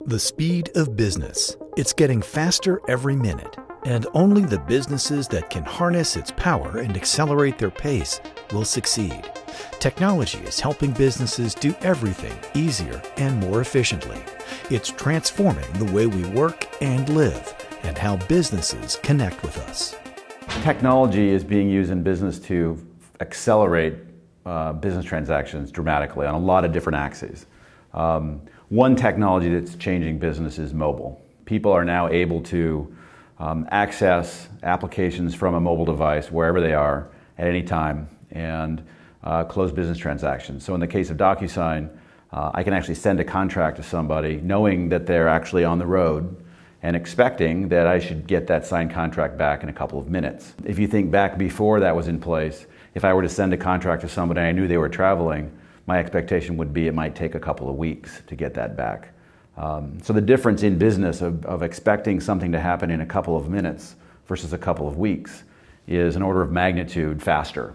The speed of business. It's getting faster every minute, and only the businesses that can harness its power and accelerate their pace will succeed. Technology is helping businesses do everything easier and more efficiently. It's transforming the way we work and live, and how businesses connect with us. Technology is being used in business to accelerate business transactions dramatically on a lot of different axes. One technology that's changing business is mobile. People are now able to access applications from a mobile device wherever they are at any time and close business transactions. So in the case of Docusign, I can actually send a contract to somebody knowing that they're actually on the road and expecting that I should get that signed contract back in a couple of minutes. If you think back before that was in place, if I were to send a contract to somebody and I knew they were traveling, my expectation would be it might take a couple of weeks to get that back. So the difference in business of expecting something to happen in a couple of minutes versus a couple of weeks is an order of magnitude faster.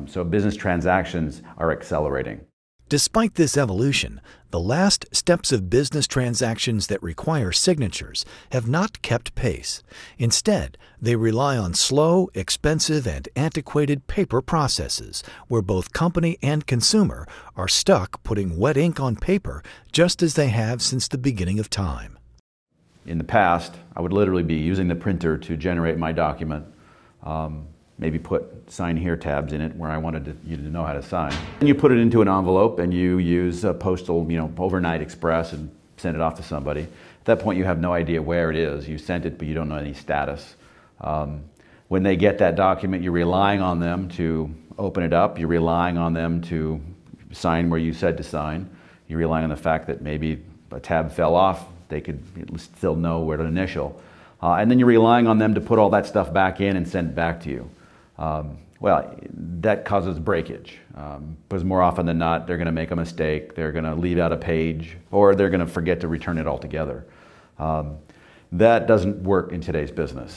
So business transactions are accelerating. Despite this evolution, the last steps of business transactions that require signatures have not kept pace. Instead, they rely on slow, expensive, and antiquated paper processes where both company and consumer are stuck putting wet ink on paper just as they have since the beginning of time. In the past, I would literally be using the printer to generate my document. Maybe put sign here tabs in it where I wanted you to know how to sign. And you put it into an envelope and you use a postal, overnight express and send it off to somebody. At that point you have no idea where it is. You sent it but you don't know any status. When they get that document, you're relying on them to open it up. You're relying on them to sign where you said to sign. You're relying on the fact that maybe a tab fell off. They could still know where to initial. And then you're relying on them to put all that stuff back in and send it back to you. Well, that causes breakage, because more often than not, they're going to make a mistake, they're going to leave out a page, or they're going to forget to return it altogether. That doesn't work in today's business.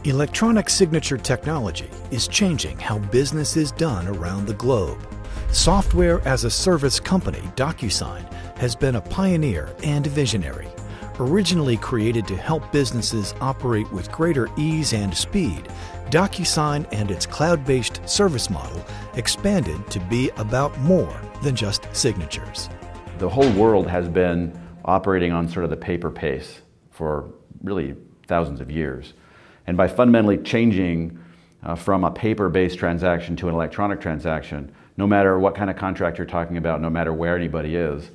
Electronic signature technology is changing how business is done around the globe. Software as a service company, Docusign, has been a pioneer and visionary. Originally created to help businesses operate with greater ease and speed, Docusign and its cloud-based service model expanded to be about more than just signatures. The whole world has been operating on sort of the paper pace for really thousands of years. And by fundamentally changing from a paper-based transaction to an electronic transaction, no matter what kind of contract you're talking about, no matter where anybody is,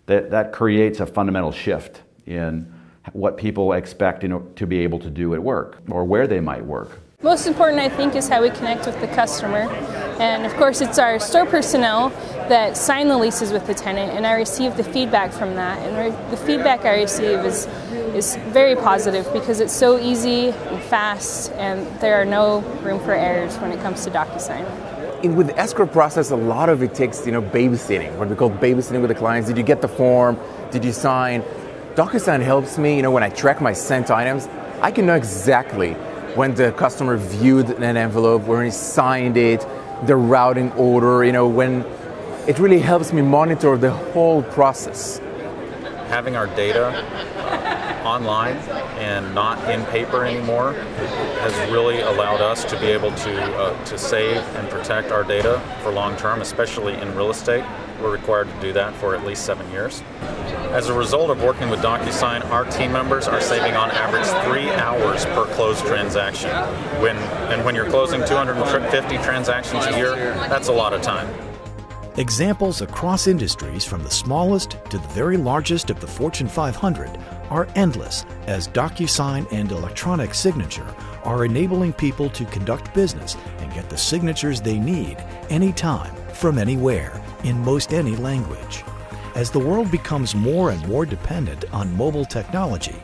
that creates a fundamental shift in what people expect to be able to do at work or where they might work. Most important, I think, is how we connect with the customer. And of course, it's our store personnel that sign the leases with the tenant, and I receive the feedback from that. And the feedback I receive is very positive because it's so easy and fast, and there are no room for errors when it comes to Docusign. With the escrow process, a lot of it takes, babysitting, what we call babysitting with the clients. Did you get the form? Did you sign? Docusign helps me, when I track my sent items, I can know exactly when the customer viewed an envelope, when he signed it, the routing order, when it really helps me monitor the whole process. Having our data online and not in paper anymore has really allowed us to be able to save and protect our data for long term, especially in real estate. We're required to do that for at least 7 years. As a result of working with Docusign, our team members are saving on average 3 hours per closed transaction. When you're closing 250 transactions a year, that's a lot of time. Examples across industries, from the smallest to the very largest of the Fortune 500, are endless as Docusign and electronic signature are enabling people to conduct business and get the signatures they need anytime, from anywhere, in most any language. As the world becomes more and more dependent on mobile technology,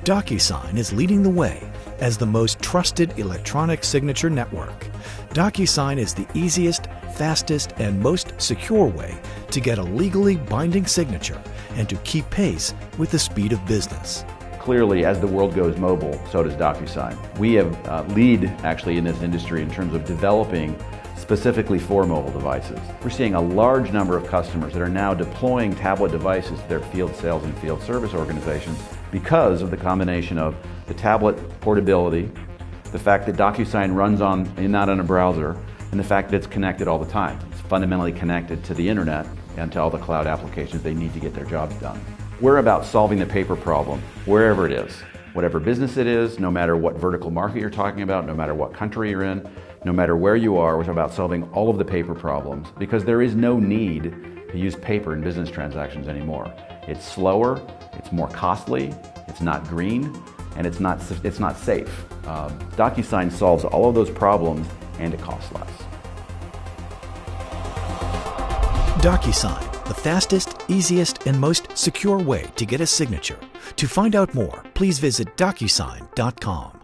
Docusign is leading the way as the most trusted electronic signature network. Docusign is the easiest, fastest, and most secure way to get a legally binding signature and to keep pace with the speed of business. Clearly, as the world goes mobile, so does Docusign. We have lead actually in this industry in terms of developing specifically for mobile devices. We're seeing a large number of customers that are now deploying tablet devices to their field sales and field service organizations because of the combination of the tablet portability, the fact that Docusign runs not on a browser, and the fact that it's connected all the time. It's fundamentally connected to the internet and to all the cloud applications they need to get their jobs done. We're about solving the paper problem wherever it is. Whatever business it is, no matter what vertical market you're talking about, no matter what country you're in, no matter where you are, we're about solving all of the paper problems because there is no need to use paper in business transactions anymore. It's slower, it's more costly, it's not green, and it's not safe. Docusign solves all of those problems and it costs less. Docusign, the fastest, easiest, and most secure way to get a signature. To find out more, please visit Docusign.com.